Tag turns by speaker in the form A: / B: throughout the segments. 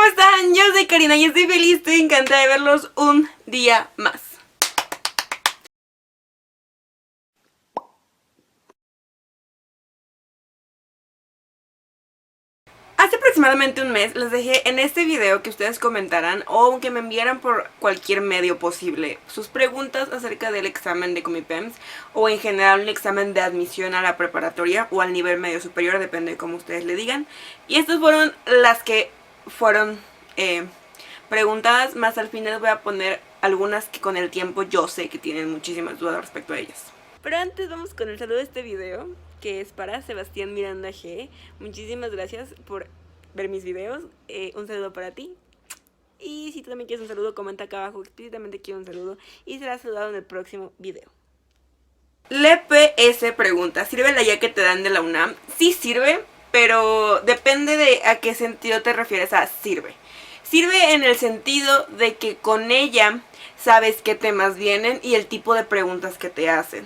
A: ¿cómo están? Yo soy Karina y estoy feliz, estoy encantada de verlos un día más. Hace aproximadamente un mes les dejé en este video que ustedes comentaran o que me enviaran por cualquier medio posible sus preguntas acerca del examen de Comipems o en general un examen de admisión a la preparatoria o al nivel medio superior, depende de cómo ustedes le digan. Y estas fueron las que fueron preguntadas, más al final voy a poner algunas que con el tiempo yo sé que tienen muchísimas dudas respecto a ellas. Pero antes vamos con el saludo de este video, que es para Sebastián Miranda G. Muchísimas gracias por ver mis videos, un saludo para ti. Y si tú también quieres un saludo, comenta acá abajo, explícitamente quiero un saludo y será saludado en el próximo video. LPS pregunta, ¿sirve la guía que te dan de la UNAM? Sí sirve, pero depende de a qué sentido te refieres a sirve. Sirve en el sentido de que con ella sabes qué temas vienen y el tipo de preguntas que te hacen.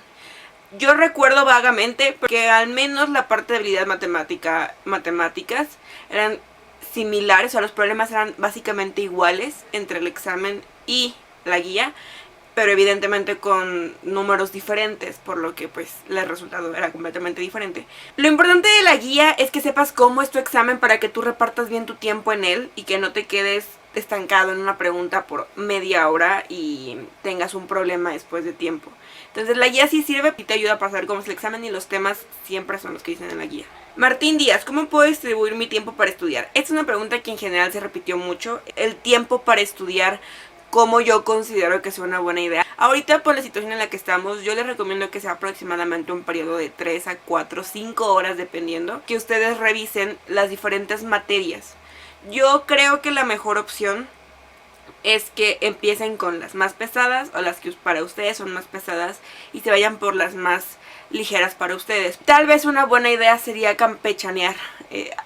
A: Yo recuerdo vagamente que al menos la parte de habilidad matemáticas eran similares, o sea, los problemas eran básicamente iguales entre el examen y la guía, pero evidentemente con números diferentes, por lo que pues el resultado era completamente diferente. Lo importante de la guía es que sepas cómo es tu examen para que tú repartas bien tu tiempo en él y que no te quedes estancado en una pregunta por media hora y tengas un problema después de tiempo. Entonces la guía sí sirve y te ayuda a pasar cómo es el examen y los temas siempre son los que dicen en la guía. Martín Díaz, ¿cómo puedo distribuir mi tiempo para estudiar? Esta es una pregunta que en general se repitió mucho. El tiempo para estudiar, ¿cómo yo considero que sea una buena idea? Ahorita por la situación en la que estamos, yo les recomiendo que sea aproximadamente un periodo de 3 a 4, 5 horas dependiendo, que ustedes revisen las diferentes materias. Yo creo que la mejor opción es que empiecen con las más pesadas o las que para ustedes son más pesadas y se vayan por las más ligeras para ustedes. Tal vez una buena idea sería campechanear,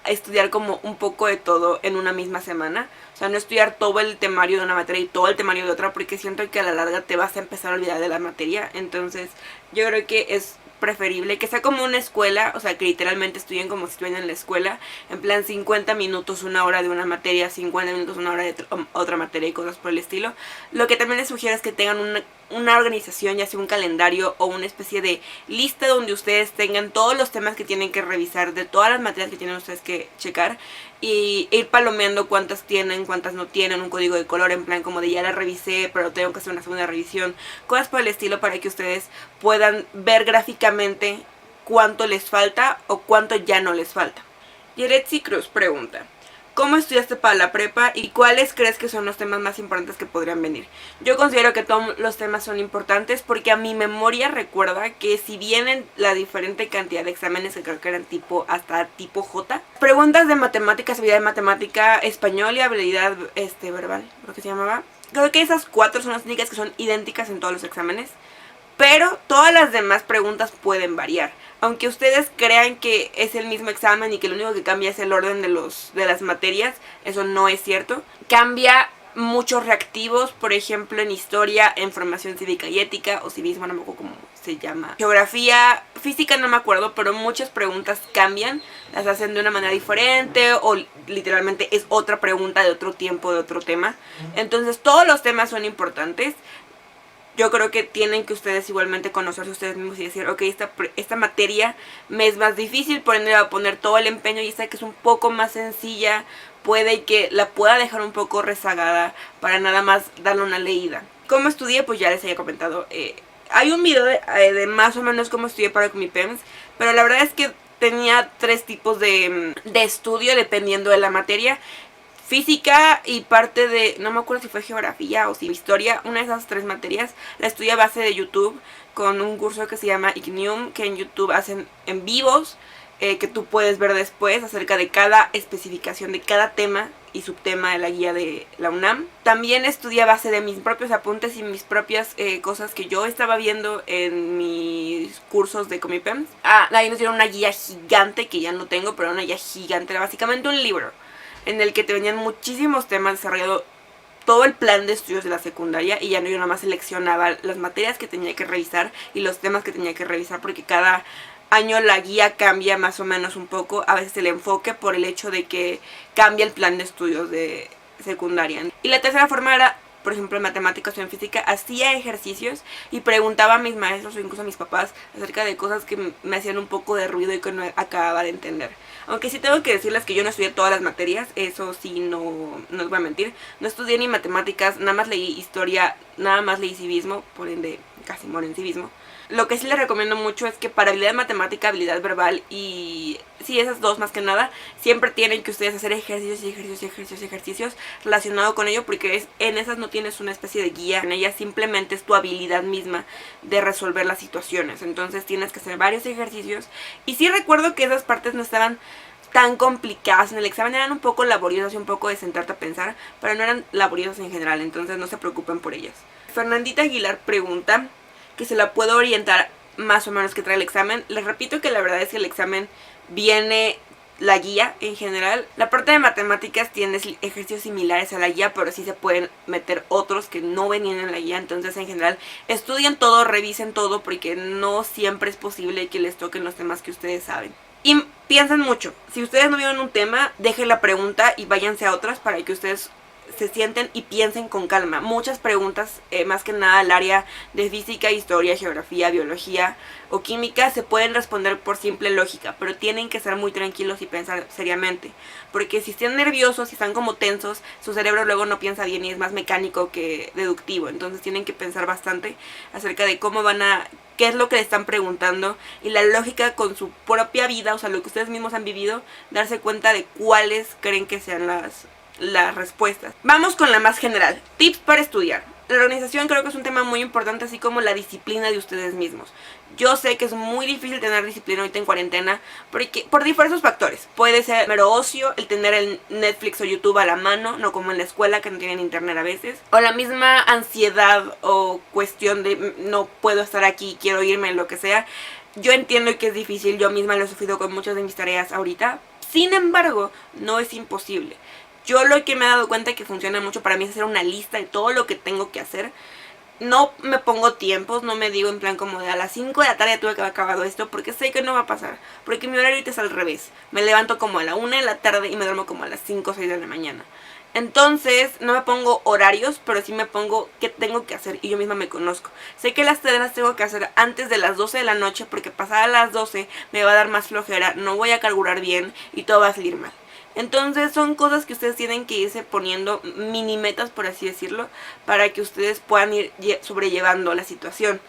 A: estudiar como un poco de todo en una misma semana. O sea, no estudiar todo el temario de una materia y todo el temario de otra, porque siento que a la larga te vas a empezar a olvidar de la materia. Entonces yo creo que es preferible que sea como una escuela, o sea, que literalmente estudien como si estuvieran en la escuela, en plan 50 minutos, una hora de una materia, 50 minutos, una hora de otra materia y cosas por el estilo. Lo que también les sugiero es que tengan una organización, ya sea un calendario o una especie de lista donde ustedes tengan todos los temas que tienen que revisar, de todas las materias que tienen ustedes que checar, y ir palomeando cuántas tienen, cuántas no tienen, un código de color en plan como de ya la revisé pero tengo que hacer una segunda revisión, cosas por el estilo, para que ustedes puedan ver gráficamente cuánto les falta o cuánto ya no les falta. Yeretsi Cruz pregunta, ¿cómo estudiaste para la prepa y cuáles crees que son los temas más importantes que podrían venir? Yo considero que todos los temas son importantes porque a mi memoria recuerda que si vienen la diferente cantidad de exámenes, que creo que eran hasta tipo J, preguntas de matemáticas, habilidad de matemática, español y habilidad verbal, creo que se llamaba. Creo que esas 4 son las únicas que son idénticas en todos los exámenes, pero todas las demás preguntas pueden variar. Aunque ustedes crean que es el mismo examen y que lo único que cambia es el orden de las materias, eso no es cierto. Cambia muchos reactivos, por ejemplo en historia, en formación cívica y ética, o civismo, no me acuerdo cómo se llama. Geografía, física no me acuerdo, pero muchas preguntas cambian, las hacen de una manera diferente o literalmente es otra pregunta de otro tiempo, de otro tema. Entonces todos los temas son importantes. Yo creo que tienen que ustedes igualmente conocerse ustedes mismos y decir, ok, esta materia me es más difícil, por ende voy a poner todo el empeño, y esta que es un poco más sencilla, puede que la pueda dejar un poco rezagada para nada más darle una leída. ¿Cómo estudié? Pues ya les había comentado. Hay un video de más o menos cómo estudié para Comipems, pero la verdad es que tenía 3 tipos de estudio dependiendo de la materia. Física y parte de, no me acuerdo si fue geografía o si historia, una de esas 3 materias la estudié a base de YouTube con un curso que se llama Ignium, que en YouTube hacen en vivos, que tú puedes ver después acerca de cada especificación de cada tema y subtema de la guía de la UNAM. También estudié a base de mis propios apuntes y mis propias cosas que yo estaba viendo en mis cursos de Comipems. Ahí nos dieron una guía gigante, que ya no tengo, pero una guía gigante, era básicamente un libro en el que te venían muchísimos temas, desarrollado todo el plan de estudios de la secundaria, y ya no, yo nada más seleccionaba las materias que tenía que revisar y los temas que tenía que revisar, porque cada año la guía cambia más o menos un poco, a veces el enfoque por el hecho de que cambia el plan de estudios de secundaria. Y la tercera forma era, por ejemplo, en matemáticas o en física, hacía ejercicios y preguntaba a mis maestros o incluso a mis papás acerca de cosas que me hacían un poco de ruido y que no acababa de entender. Aunque sí tengo que decirles que yo no estudié todas las materias, eso sí, no les voy a mentir. No estudié ni matemáticas, nada más leí historia, nada más leí civismo, por ende casi morí en civismo. Lo que sí les recomiendo mucho es que para habilidad matemática, habilidad verbal y sí, esas dos más que nada, siempre tienen que ustedes hacer ejercicios relacionados con ello, porque en esas no tienes una especie de guía, en ellas simplemente es tu habilidad misma de resolver las situaciones. Entonces tienes que hacer varios ejercicios y sí recuerdo que esas partes no estaban tan complicadas en el examen, eran un poco laboriosas y un poco de sentarte a pensar, pero no eran laboriosas en general, entonces no se preocupen por ellas. Fernandita Aguilar pregunta que se la puedo orientar más o menos que trae el examen. Les repito que la verdad es que el examen viene la guía en general. La parte de matemáticas tiene ejercicios similares a la guía, pero sí se pueden meter otros que no venían en la guía. Entonces en general estudien todo, revisen todo, porque no siempre es posible que les toquen los temas que ustedes saben. Y piensen mucho, si ustedes no vieron un tema, dejen la pregunta y váyanse a otras para que ustedes se sienten y piensen con calma. Muchas preguntas, más que nada al área de física, historia, geografía, biología o química, se pueden responder por simple lógica, pero tienen que ser muy tranquilos y pensar seriamente, porque si están nerviosos, si están como tensos, su cerebro luego no piensa bien y es más mecánico que deductivo. Entonces tienen que pensar bastante acerca de cómo van a, qué es lo que le están preguntando y la lógica con su propia vida, o sea, lo que ustedes mismos han vivido, darse cuenta de cuáles creen que sean las respuestas. Vamos con la más general. Tips para estudiar. La organización creo que es un tema muy importante, así como la disciplina de ustedes mismos. Yo sé que es muy difícil tener disciplina ahorita en cuarentena por diversos factores. Puede ser mero ocio, el tener el Netflix o YouTube a la mano, no como en la escuela que no tienen internet a veces. O la misma ansiedad o cuestión de no puedo estar aquí, quiero irme, lo que sea. Yo entiendo que es difícil, yo misma lo he sufrido con muchas de mis tareas ahorita. Sin embargo, no es imposible. Yo lo que me he dado cuenta que funciona mucho para mí es hacer una lista de todo lo que tengo que hacer. No me pongo tiempos, no me digo en plan como de a las 5 de la tarde tuve que haber acabado esto, porque sé que no va a pasar. Porque mi horario ahorita es al revés. Me levanto como a la 1 de la tarde y me duermo como a las 5 o 6 de la mañana. Entonces no me pongo horarios, pero sí me pongo qué tengo que hacer y yo misma me conozco. Sé que las tareas las tengo que hacer antes de las 12 de la noche, porque pasadas las 12 me va a dar más flojera, no voy a carburar bien y todo va a salir mal. Entonces son cosas que ustedes tienen que irse poniendo mini metas, por así decirlo, para que ustedes puedan ir sobrellevando la situación.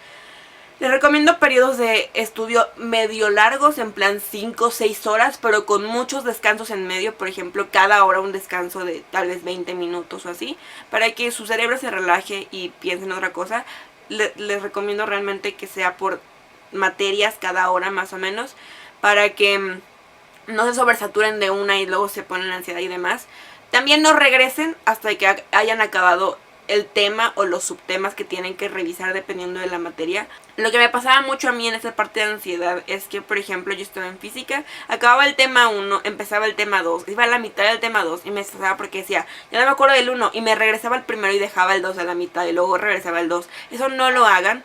A: Les recomiendo periodos de estudio medio largos, en plan 5 o 6 horas, pero con muchos descansos en medio. Por ejemplo, cada hora un descanso de tal vez 20 minutos o así, para que su cerebro se relaje y piense en otra cosa. Les recomiendo realmente que sea por materias cada hora más o menos, para que no se sobresaturen de una y luego se ponen ansiedad y demás. También no regresen hasta que hayan acabado el tema o los subtemas que tienen que revisar dependiendo de la materia. Lo que me pasaba mucho a mí en esta parte de ansiedad es que, por ejemplo, yo estaba en física, acababa el tema 1, empezaba el tema 2, iba a la mitad del tema 2 y me estresaba porque decía, ya no me acuerdo del 1, y me regresaba al primero y dejaba el 2 a la mitad y luego regresaba el 2. Eso no lo hagan.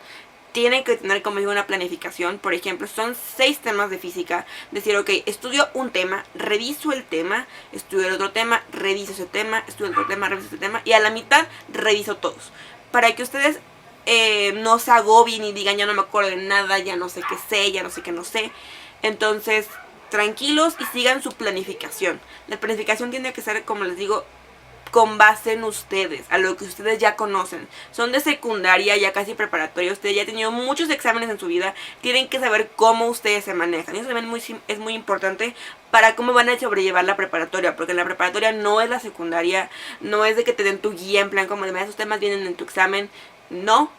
A: Tienen que tener, como digo, una planificación. Por ejemplo, son 6 temas de física. Decir, ok, estudio un tema, reviso el tema, estudio el otro tema, reviso ese tema, estudio el otro tema, reviso ese tema, y a la mitad reviso todos. Para que ustedes no se agobien y digan, ya no me acuerdo de nada, ya no sé qué sé, ya no sé qué no sé. Entonces, tranquilos y sigan su planificación. La planificación tiene que ser, como les digo, con base en ustedes, a lo que ustedes ya conocen. Son de secundaria, ya casi preparatoria, ustedes ya han tenido muchos exámenes en su vida, tienen que saber cómo ustedes se manejan. Y eso también es muy importante para cómo van a sobrellevar la preparatoria, porque la preparatoria no es la secundaria, no es de que te den tu guía en plan como de esos temas vienen en tu examen, no.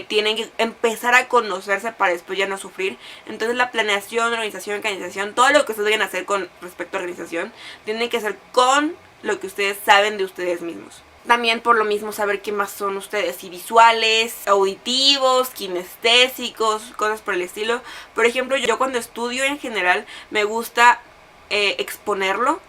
A: Tienen que empezar a conocerse para después ya no sufrir. Entonces la planeación, organización, organización, todo lo que ustedes vayan a hacer con respecto a organización, tienen que hacer con lo que ustedes saben de ustedes mismos. También por lo mismo saber qué más son ustedes, si visuales, auditivos, kinestésicos, cosas por el estilo. Por ejemplo, yo cuando estudio en general me gusta exponerlo,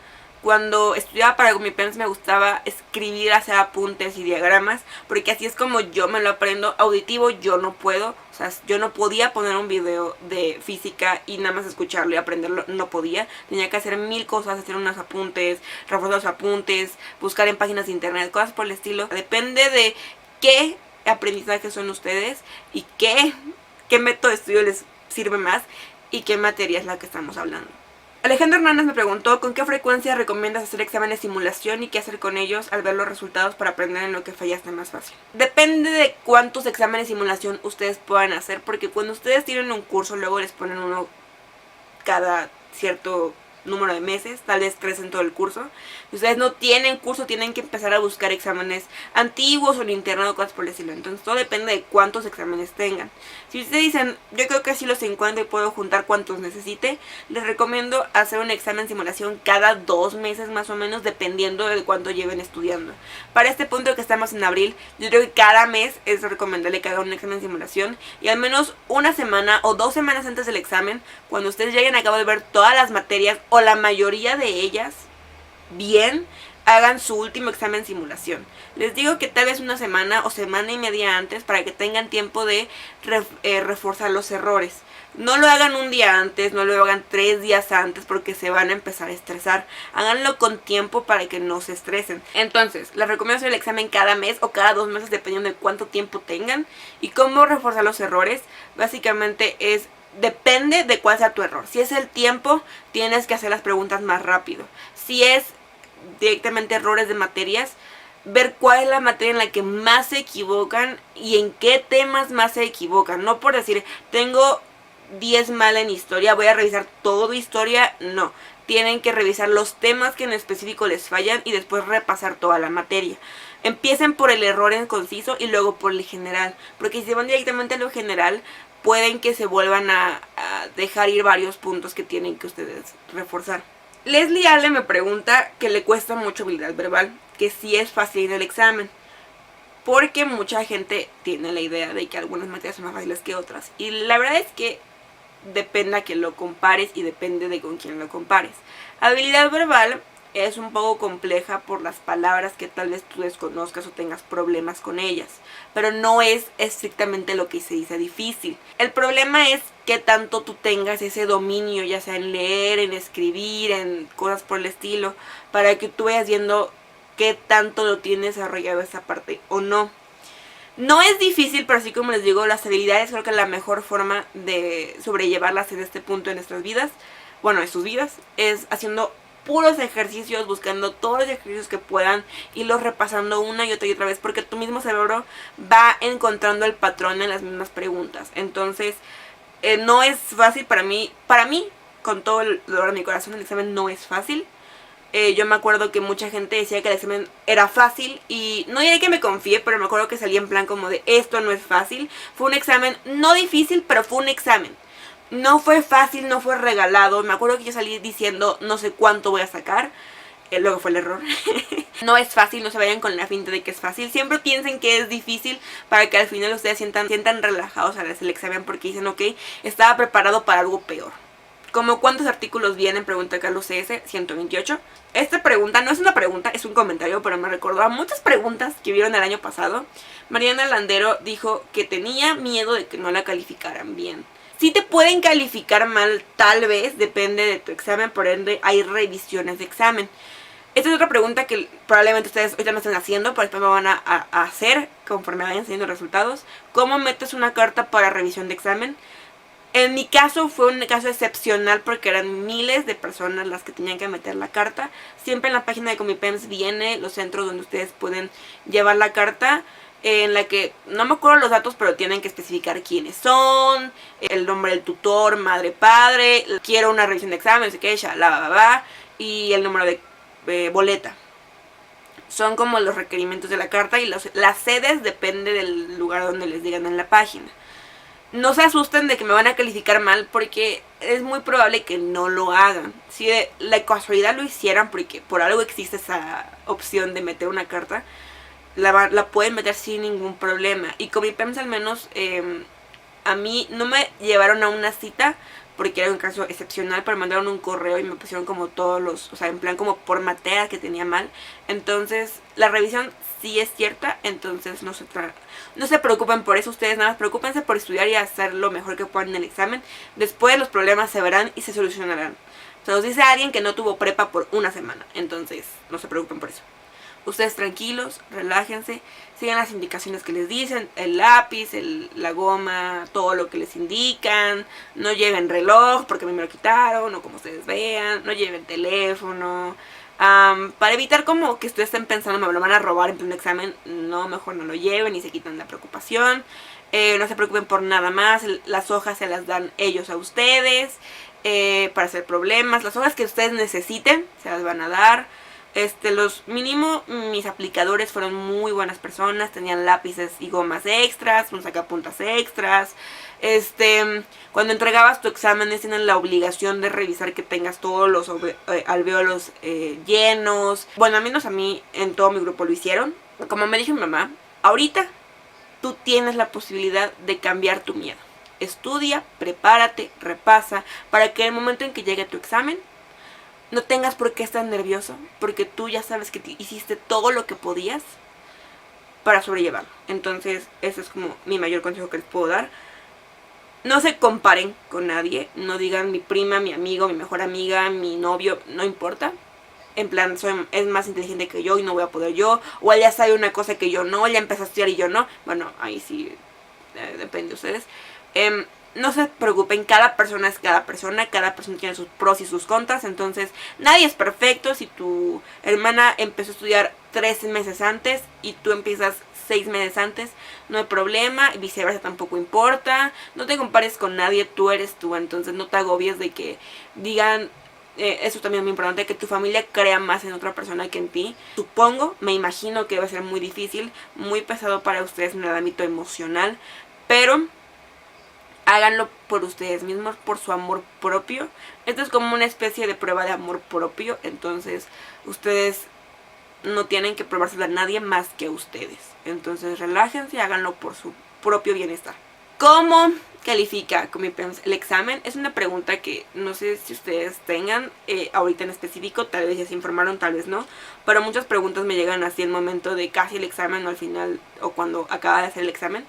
A: Cuando estudiaba para Comipems me gustaba escribir, hacer apuntes y diagramas, porque así es como yo me lo aprendo. Auditivo yo no puedo, o sea, yo no podía poner un video de física y nada más escucharlo y aprenderlo, no podía. Tenía que hacer mil cosas, hacer unos apuntes, reforzar los apuntes, buscar en páginas de internet, cosas por el estilo. Depende de qué aprendizaje son ustedes y qué método de estudio les sirve más y qué materia es la que estamos hablando. Alejandro Hernández me preguntó con qué frecuencia recomiendas hacer exámenes de simulación y qué hacer con ellos al ver los resultados para aprender en lo que fallaste más fácil. Depende de cuántos exámenes de simulación ustedes puedan hacer, porque cuando ustedes tienen un curso luego les ponen uno cada cierto número de meses, tal vez 3 en todo el curso. Si ustedes no tienen curso, tienen que empezar a buscar exámenes antiguos o en internet o cosas por el estilo. Entonces todo depende de cuántos exámenes tengan. Si ustedes dicen, yo creo que sí los encuentro y puedo juntar cuantos necesite, les recomiendo hacer un examen simulación cada 2 meses más o menos, dependiendo de cuánto lleven estudiando. Para este punto que estamos en abril, yo creo que cada mes es recomendable que hagan un examen simulación, y al menos una semana o 2 semanas antes del examen, cuando ustedes lleguen a cabo de ver todas las materias o la mayoría de ellas bien, hagan su último examen simulación. Les digo que tal vez una semana o semana y media antes, para que tengan tiempo de reforzar los errores. No lo hagan un día antes, no lo hagan 3 días antes, porque se van a empezar a estresar. Háganlo con tiempo para que no se estresen. Entonces, les recomiendo hacer el examen cada mes o cada 2 meses, dependiendo de cuánto tiempo tengan. Y cómo reforzar los errores, básicamente depende de cuál sea tu error. Si es el tiempo, tienes que hacer las preguntas más rápido. Si es directamente errores de materias, ver cuál es la materia en la que más se equivocan y en qué temas más se equivocan. No por decir, tengo 10 mal en historia, voy a revisar todo historia. No, tienen que revisar los temas que en específico les fallan y después repasar toda la materia. Empiecen por el error en conciso y luego por el general, porque si se van directamente a lo general, pueden que se vuelvan a dejar ir varios puntos que tienen que ustedes reforzar. Leslie Ale me pregunta que le cuesta mucho habilidad verbal, que si es fácil ir al examen, porque mucha gente tiene la idea de que algunas materias son más fáciles que otras, y la verdad es que depende a quién lo compares y depende de con quién lo compares. Habilidad verbal es un poco compleja por las palabras que tal vez tú desconozcas o tengas problemas con ellas, pero no es estrictamente lo que se dice difícil. El problema es que tanto tú tengas ese dominio, ya sea en leer, en escribir, en cosas por el estilo, para que tú vayas viendo qué tanto lo tienes desarrollado esa parte o no. No es difícil, pero así como les digo, las habilidades creo que la mejor forma de sobrellevarlas en este punto de nuestras vidas, bueno, en sus vidas, es haciendo puros ejercicios, buscando todos los ejercicios que puedan, irlos repasando una y otra vez, porque tu mismo cerebro va encontrando el patrón en las mismas preguntas. Entonces, no es fácil para mí, con todo el dolor de mi corazón, el examen no es fácil. Yo me acuerdo que mucha gente decía que el examen era fácil y no diré que me confié, pero me acuerdo que salí en plan como de esto no es fácil. Fue un examen no difícil, pero fue un examen. No fue fácil, no fue regalado. Me acuerdo que yo salí diciendo no sé cuánto voy a sacar. Luego fue el error. No es fácil, no se vayan con la finta de que es fácil. Siempre piensen que es difícil para que al final ustedes sientan relajados al hacer el examen, porque dicen, ok, estaba preparado para algo peor. ¿Cómo cuántos artículos vienen? Pregunta Carlos CS 128. Esta pregunta no es una pregunta, es un comentario, pero me recordó a muchas preguntas que vieron el año pasado. Mariana Landero dijo que tenía miedo de que no la calificaran bien. Sí te pueden calificar mal, tal vez, depende de tu examen, por ende hay revisiones de examen. Esta es otra pregunta que probablemente ustedes ahorita me están haciendo, pero después me van a hacer conforme vayan saliendo resultados. ¿Cómo metes una carta para revisión de examen? En mi caso fue un caso excepcional porque eran miles de personas las que tenían que meter la carta. Siempre en la página de Comipems viene los centros donde ustedes pueden llevar la carta, en la que no me acuerdo los datos, pero tienen que especificar quiénes son, el nombre del tutor, madre, padre, quiero una revisión de examen, no sé qué, y el número de boleta. Son como los requerimientos de la carta, y las sedes depende del lugar donde les digan en la página. No se asusten de que me van a calificar mal, porque es muy probable que no lo hagan. Si de la casualidad lo hicieran, porque por algo existe esa opción de meter una carta, la pueden meter sin ningún problema. Y Comipems al menos a mí no me llevaron a una cita porque era un caso excepcional, pero me mandaron un correo y me pusieron como todos los, o sea, en plan como por materia que tenía mal. Entonces, la revisión sí es cierta, entonces no se preocupen por eso, ustedes nada más preocúpense por estudiar y hacer lo mejor que puedan en el examen. Después los problemas se verán y se solucionarán. Se los dice alguien que no tuvo prepa por una semana, entonces no se preocupen por eso. Ustedes tranquilos, relájense, sigan las indicaciones que les dicen, el lápiz, la goma, todo lo que les indican. No lleven reloj porque a mí me lo quitaron, o como ustedes vean, no lleven teléfono. Para evitar como que ustedes estén pensando me lo van a robar en pleno examen, no, mejor no lo lleven y se quitan la preocupación. No se preocupen por nada más, las hojas se las dan ellos a ustedes para hacer problemas. Las hojas que ustedes necesiten se las van a dar. Los mínimo, mis aplicadores fueron muy buenas personas, tenían lápices y gomas extras, un sacapuntas extras. Cuando entregabas tu examen, tienen la obligación de revisar que tengas todos los alvéolos llenos. Bueno, al menos a mí en todo mi grupo lo hicieron. Como me dijo mi mamá, ahorita tú tienes la posibilidad de cambiar tu miedo. Estudia, prepárate, repasa, para que en el momento en que llegue tu examen no tengas por qué estar nervioso, porque tú ya sabes que hiciste todo lo que podías para sobrellevarlo. Entonces, ese es como mi mayor consejo que les puedo dar. No se comparen con nadie, no digan mi prima, mi amigo, mi mejor amiga, mi novio, no importa. En plan, es más inteligente que yo y no voy a poder yo, o él ya sabe una cosa que yo no, él ya empezó a estudiar y yo no. Bueno, ahí sí depende de ustedes. No se preocupen, cada persona es cada persona tiene sus pros y sus contras, entonces nadie es perfecto. Si tu hermana empezó a estudiar 3 meses antes y tú empiezas 6 meses antes, no hay problema, y viceversa tampoco importa. No te compares con nadie, tú eres tú, entonces no te agobies de que digan, eso también es muy importante, que tu familia crea más en otra persona que en ti. Supongo, me imagino que va a ser muy difícil, muy pesado para ustedes en el ámbito emocional, pero háganlo por ustedes mismos, por su amor propio. Esto es como una especie de prueba de amor propio, entonces ustedes no tienen que probárselo a nadie más que a ustedes. Entonces relájense y háganlo por su propio bienestar. ¿Cómo califica Comipems el examen? Es una pregunta que no sé si ustedes tengan ahorita en específico, tal vez ya se informaron, tal vez no, pero muchas preguntas me llegan así en el momento de casi el examen o al final o cuando acaba de hacer el examen.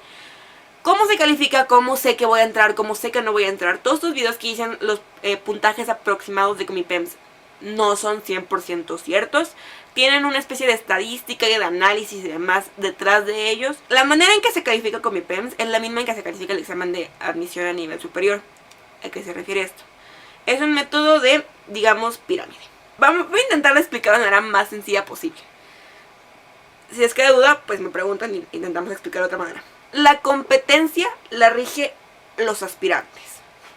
A: ¿Cómo se califica? ¿Cómo sé que voy a entrar? ¿Cómo sé que no voy a entrar? Todos estos videos que dicen los puntajes aproximados de Comipems no son 100% ciertos. Tienen una especie de estadística y de análisis y demás detrás de ellos. La manera en que se califica Comipems es la misma en que se califica el examen de admisión a nivel superior. ¿A qué se refiere esto? Es un método de, digamos, pirámide. Voy a intentar explicarlo de la manera más sencilla posible. Si es que hay duda, pues me preguntan y intentamos explicar de otra manera. La competencia la rige los aspirantes.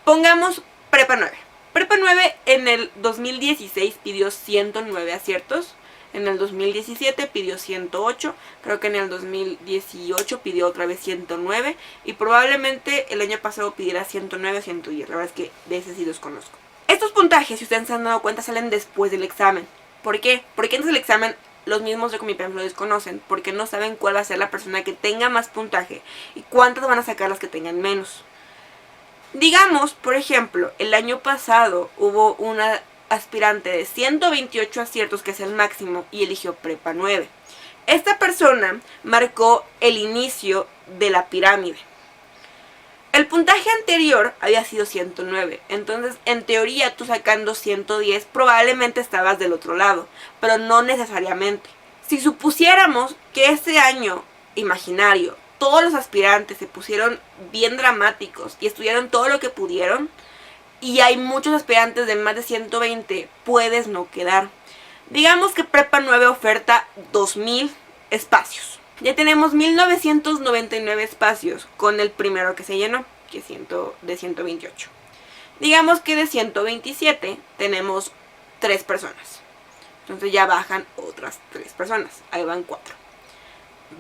A: Pongamos Prepa 9. Prepa 9 en el 2016 pidió 109 aciertos. En el 2017 pidió 108. Creo que en el 2018 pidió otra vez 109. Y probablemente el año pasado pidiera 109 o 110. La verdad es que de ese sí los conozco. Estos puntajes, si ustedes se han dado cuenta, salen después del examen. ¿Por qué? Porque antes del examen los mismos de Comipems lo desconocen, porque no saben cuál va a ser la persona que tenga más puntaje y cuántas van a sacar las que tengan menos. Digamos, por ejemplo, el año pasado hubo una aspirante de 128 aciertos, que es el máximo, y eligió Prepa 9. Esta persona marcó el inicio de la pirámide. El puntaje anterior había sido 109, entonces en teoría tú sacando 110 probablemente estabas del otro lado, pero no necesariamente. Si supusiéramos que ese año imaginario todos los aspirantes se pusieron bien dramáticos y estudiaron todo lo que pudieron, y hay muchos aspirantes de más de 120, puedes no quedar. Digamos que Prepa 9 oferta 2000 espacios. Ya tenemos 1999 espacios con el primero que se llenó, que es de 128. Digamos que de 127 tenemos 3 personas. Entonces ya bajan otras 3 personas. Ahí van 4.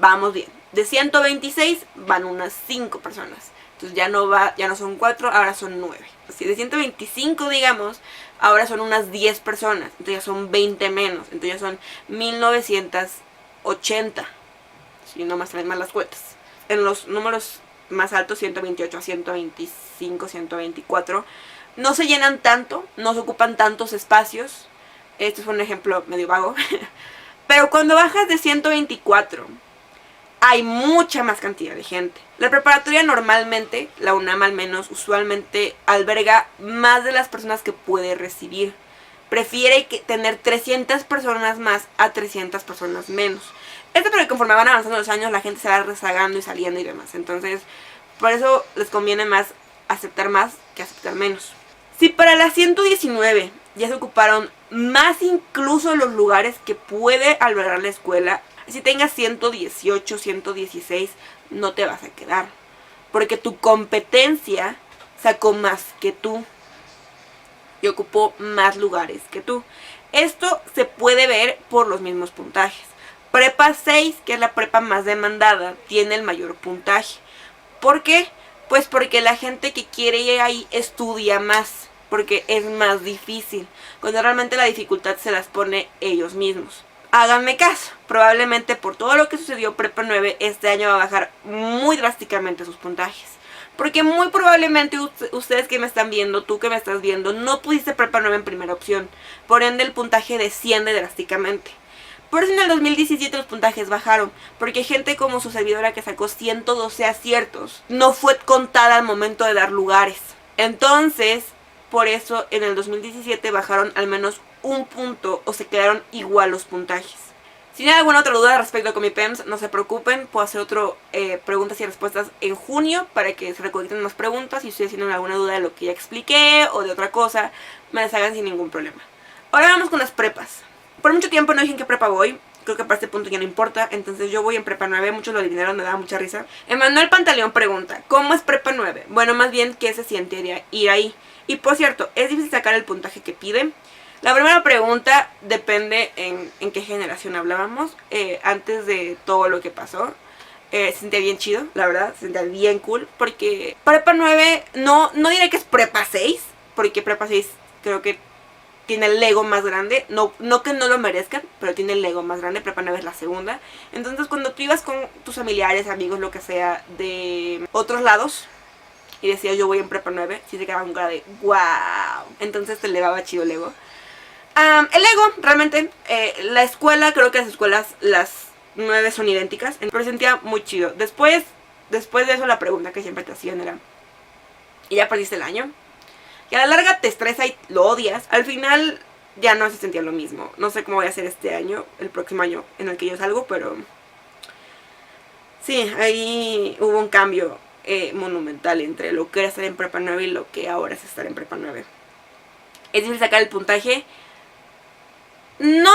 A: Vamos bien. De 126 van unas 5 personas. Entonces ya no son 4, ahora son 9. Así de 125, digamos, ahora son unas 10 personas. Entonces ya son 20 menos. Entonces ya son 1980. Si no más salen mal las cuentas. En los números más altos, 128 a 125, 124, no se llenan tanto, no se ocupan tantos espacios. Este fue un ejemplo medio vago. Pero cuando bajas de 124, hay mucha más cantidad de gente. La preparatoria normalmente, la UNAM al menos, usualmente alberga más de las personas que puede recibir. Prefiere tener 300 personas más a 300 personas menos. Esto porque conforme van avanzando los años, la gente se va rezagando y saliendo y demás. Entonces, por eso les conviene más aceptar más que aceptar menos. Si para la 119 ya se ocuparon más incluso los lugares que puede albergar la escuela, si tengas 118, 116, no te vas a quedar. Porque tu competencia sacó más que tú y ocupó más lugares que tú. Esto se puede ver por los mismos puntajes. Prepa 6, que es la prepa más demandada, tiene el mayor puntaje. ¿Por qué? Pues porque la gente que quiere ir ahí estudia más, porque es más difícil, cuando realmente la dificultad se las pone ellos mismos. Háganme caso, probablemente por todo lo que sucedió Prepa 9, este año va a bajar muy drásticamente sus puntajes. Porque muy probablemente ustedes que me están viendo, tú que me estás viendo, no pudiste Prepa 9 en primera opción. Por ende el puntaje desciende drásticamente. Por eso en el 2017 los puntajes bajaron, porque gente como su servidora que sacó 112 aciertos no fue contada al momento de dar lugares. Entonces, por eso en el 2017 bajaron al menos un punto o se quedaron igual los puntajes. Si tienen alguna otra duda respecto a Comipems, no se preocupen, puedo hacer otro preguntas y respuestas en junio para que se recolecten más preguntas. Si ustedes tienen alguna duda de lo que ya expliqué o de otra cosa, me las hagan sin ningún problema. Ahora vamos con las prepas. Por mucho tiempo no dije en qué prepa voy, creo que para este punto ya no importa, entonces yo voy en Prepa 9, muchos lo adivinaron, me daba mucha risa. Emanuel Pantaleón pregunta, ¿cómo es Prepa 9? Bueno, más bien, ¿qué se siente ir ahí? Y por cierto, es difícil sacar el puntaje que pide. La primera pregunta depende en qué generación hablábamos, antes de todo lo que pasó. Se sentía bien chido, la verdad, se sentía bien cool, porque Prepa 9, no diré que es Prepa 6, porque Prepa 6 creo que tiene el ego más grande, no que no lo merezcan, pero tiene el ego más grande. Prepa 9 es la segunda. Entonces cuando tú ibas con tus familiares, amigos, lo que sea, de otros lados, y decías yo voy en Prepa 9, sí se quedaba con cara de wow. Entonces te elevaba chido el ego. El ego, realmente, la escuela, creo que las escuelas, las 9 son idénticas, pero se sentía muy chido. Después de eso la pregunta que siempre te hacían era, ¿y ya perdiste el año? Y a la larga te estresa y lo odias. Al final ya no se sentía lo mismo. No sé cómo voy a hacer este año, el próximo año en el que yo salgo, pero sí, ahí hubo un cambio monumental entre lo que era estar en Prepa 9 y lo que ahora es estar en Prepa 9. ¿Es difícil sacar el puntaje? No,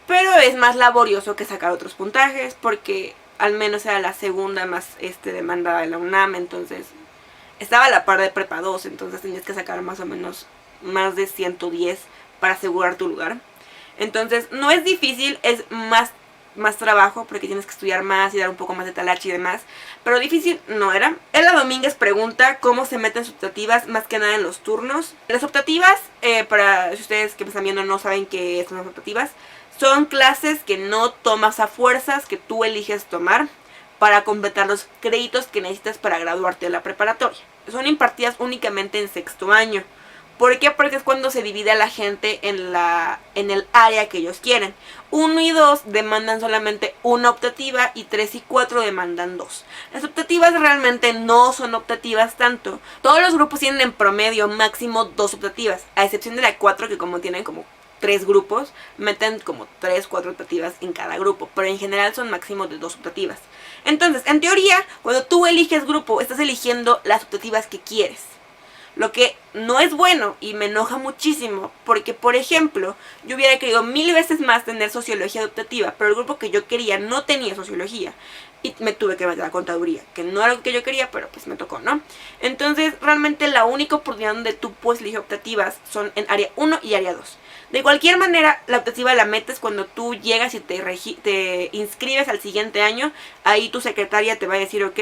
A: pero es más laborioso que sacar otros puntajes, porque al menos era la segunda más demandada de la UNAM, entonces estaba a la par de Prepa 2, entonces tenías que sacar más o menos más de 110 para asegurar tu lugar. Entonces no es difícil, es más trabajo porque tienes que estudiar más y dar un poco más de talache y demás, pero difícil no era. Ela Domínguez pregunta cómo se meten sus optativas, más que nada en los turnos. Las optativas, para si ustedes que me están viendo no saben qué son las optativas, son clases que no tomas a fuerzas, que tú eliges tomar para completar los créditos que necesitas para graduarte de la preparatoria. Son impartidas únicamente en sexto año. ¿Por qué? Porque es cuando se divide a la gente en el área que ellos quieren. 1 y 2 demandan solamente una optativa y 3 y 4 demandan 2. Las optativas realmente no son optativas tanto. Todos los grupos tienen en promedio máximo 2 optativas, a excepción de la 4 que como tienen como 3 grupos, meten como 3, 4 optativas en cada grupo, pero en general son máximo de 2 optativas. Entonces, en teoría, cuando tú eliges grupo, estás eligiendo las optativas que quieres. Lo que no es bueno y me enoja muchísimo, porque por ejemplo, yo hubiera querido 1000 veces más tener sociología optativa, pero el grupo que yo quería no tenía sociología y me tuve que meter a contaduría, que no era lo que yo quería, pero pues me tocó, ¿no? Entonces, realmente la única oportunidad donde tú puedes elegir optativas son en área 1 y área 2. De cualquier manera, la optativa la metes cuando tú llegas y te inscribes al siguiente año. Ahí tu secretaria te va a decir, ok,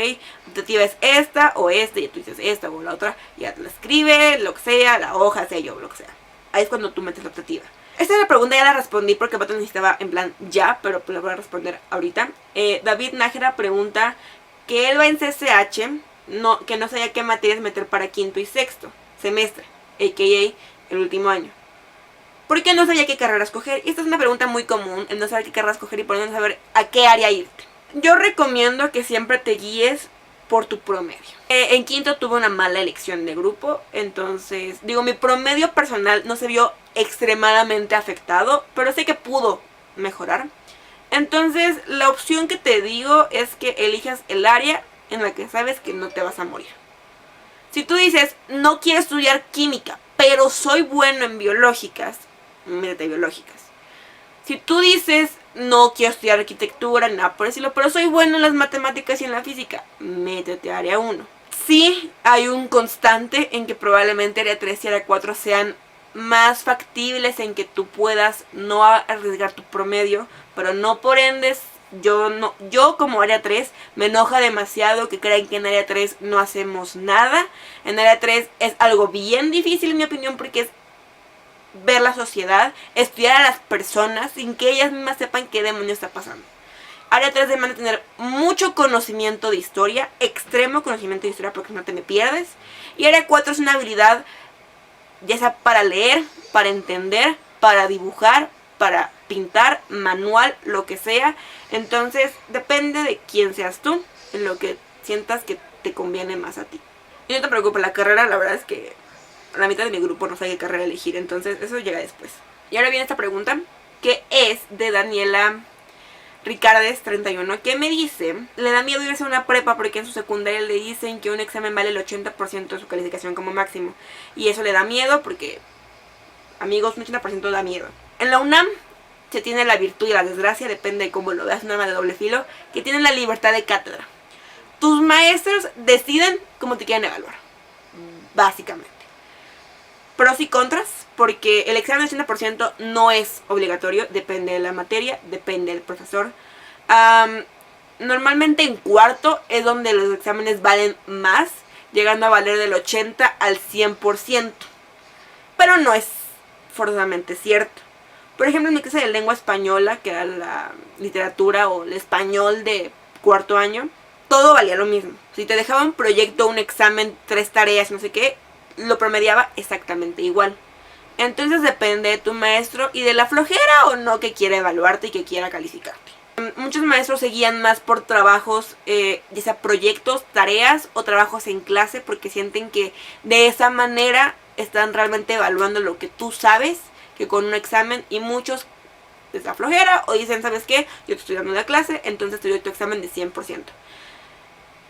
A: optativa es esta o esta, y tú dices esta o la otra, y ya te la escribe, lo que sea, la hoja, sello, lo que sea. Ahí es cuando tú metes la optativa. Esta es la pregunta, ya la respondí porque el vato necesitaba en plan ya, pero la voy a responder ahorita. David Nájera pregunta que él va en CCH, que no sabía qué materias meter para quinto y sexto semestre. a.k.a. el último año. Porque no sabía qué carrera escoger. Y esta es una pregunta muy común, el no saber qué carrera escoger y por no saber a qué área irte. Yo recomiendo que siempre te guíes por tu promedio. En quinto tuve una mala elección de grupo, entonces, mi promedio personal no se vio extremadamente afectado, pero sé que pudo mejorar. Entonces, la opción que te digo es que elijas el área en la que sabes que no te vas a morir. Si tú dices, no quiero estudiar química, pero soy bueno en biológicas, métete biológicas. Si tú dices, no quiero estudiar arquitectura, nada por decirlo, pero soy bueno en las matemáticas y en la física, métete a área 1. Sí hay un constante en que probablemente área 3 y área 4 sean más factibles en que tú puedas no arriesgar tu promedio, pero no por ende, yo como área 3 me enoja demasiado que crean que en área 3 no hacemos nada. En área 3 es algo bien difícil en mi opinión porque es ver la sociedad, estudiar a las personas sin que ellas mismas sepan qué demonios está pasando. Área 3 demanda tener mucho conocimiento de historia, extremo conocimiento de historia porque no te me pierdes. Y área 4 es una habilidad ya sea para leer, para entender, para dibujar, para pintar, manual, lo que sea. Entonces depende de quién seas tú, en lo que sientas que te conviene más a ti. Y no te preocupes, la carrera la verdad es que la mitad de mi grupo no sabe qué carrera elegir, entonces eso llega después. Y ahora viene esta pregunta, que es de Daniela Ricardes 31, que me dice, le da miedo irse a una prepa porque en su secundaria le dicen que un examen vale el 80% de su calificación como máximo. Y eso le da miedo porque, amigos, un 80% da miedo. En la UNAM se tiene la virtud y la desgracia, depende de cómo lo veas, un arma de doble filo, que tienen la libertad de cátedra. Tus maestros deciden cómo te quieren evaluar, básicamente. Pros y contras, porque el examen del 80% no es obligatorio, depende de la materia, depende del profesor. Normalmente en cuarto es donde los exámenes valen más, llegando a valer del 80 al 100%. Pero no es forzosamente cierto. Por ejemplo, en mi clase de lengua española, que era la literatura o el español de cuarto año, todo valía lo mismo. Si te dejaba un proyecto, un examen, 3 tareas, no sé qué, lo promediaba exactamente igual. Entonces depende de tu maestro y de la flojera o no que quiera evaluarte y que quiera calificarte. Muchos maestros se guían más por trabajos, ya sea proyectos, tareas o trabajos en clase, porque sienten que de esa manera están realmente evaluando lo que tú sabes que con un examen. Y muchos les da flojera o dicen, ¿sabes qué? Yo te estoy dando la clase, entonces te doy tu examen de 100%.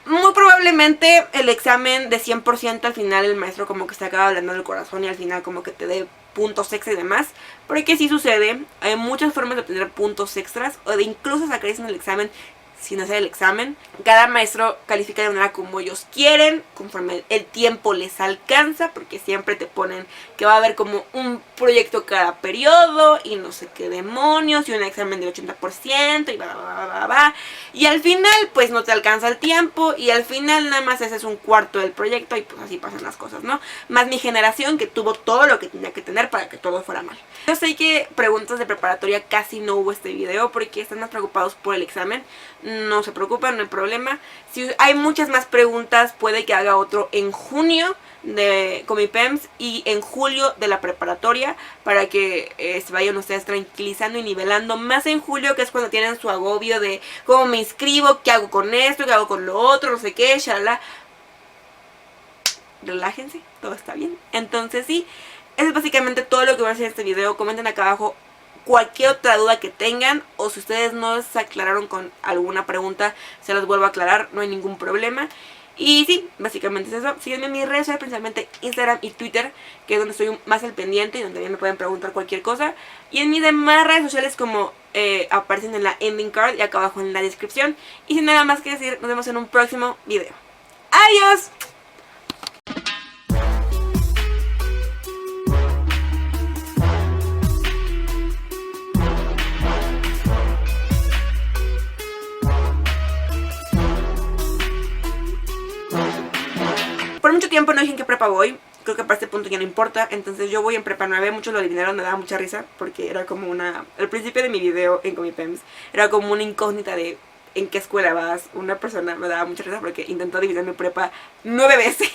A: Muy probablemente el examen de 100% al final el maestro como que se acaba hablando del corazón y al final como que te dé puntos extra y demás. Porque sí sucede, hay muchas formas de obtener puntos extras o de incluso sacarse en el examen sin hacer el examen. Cada maestro califica de manera como ellos quieren, conforme el tiempo les alcanza, porque siempre te ponen que va a haber como un proyecto cada periodo y no sé qué demonios y un examen del 80% y va. Y al final pues no te alcanza el tiempo y al final nada más ese es un cuarto del proyecto y pues así pasan las cosas, ¿no? Más mi generación que tuvo todo lo que tenía que tener para que todo fuera mal. Yo sé que preguntas de preparatoria casi no hubo este video porque están más preocupados por el examen. No se preocupen, no hay problema. Si hay muchas más preguntas, puede que haga otro en junio con mi PEMS y en julio de la preparatoria para que se vayan ustedes tranquilizando y nivelando más en julio, que es cuando tienen su agobio de cómo me inscribo, qué hago con esto, qué hago con lo otro, no sé qué, shalala. Relájense, todo está bien. Entonces sí, eso es básicamente todo lo que voy a hacer en este video. Comenten acá abajo cualquier otra duda que tengan o si ustedes no se aclararon con alguna pregunta, se las vuelvo a aclarar, no hay ningún problema. Y sí, básicamente es eso. Síganme en mis redes sociales, principalmente Instagram y Twitter, que es donde estoy más al pendiente y donde también me pueden preguntar cualquier cosa. Y en mis demás redes sociales como aparecen en la ending card y acá abajo en la descripción. Y sin nada más que decir, nos vemos en un próximo video. ¡Adiós! Por mucho tiempo no dije en qué prepa voy. Creo que para este punto ya no importa. Entonces yo voy en prepa 9. Muchos lo adivinaron, me daba mucha risa porque era como una... Al principio de mi video en Comipems era como una incógnita de en qué escuela vas. Una persona me daba mucha risa porque intentó adivinar mi prepa 9 veces.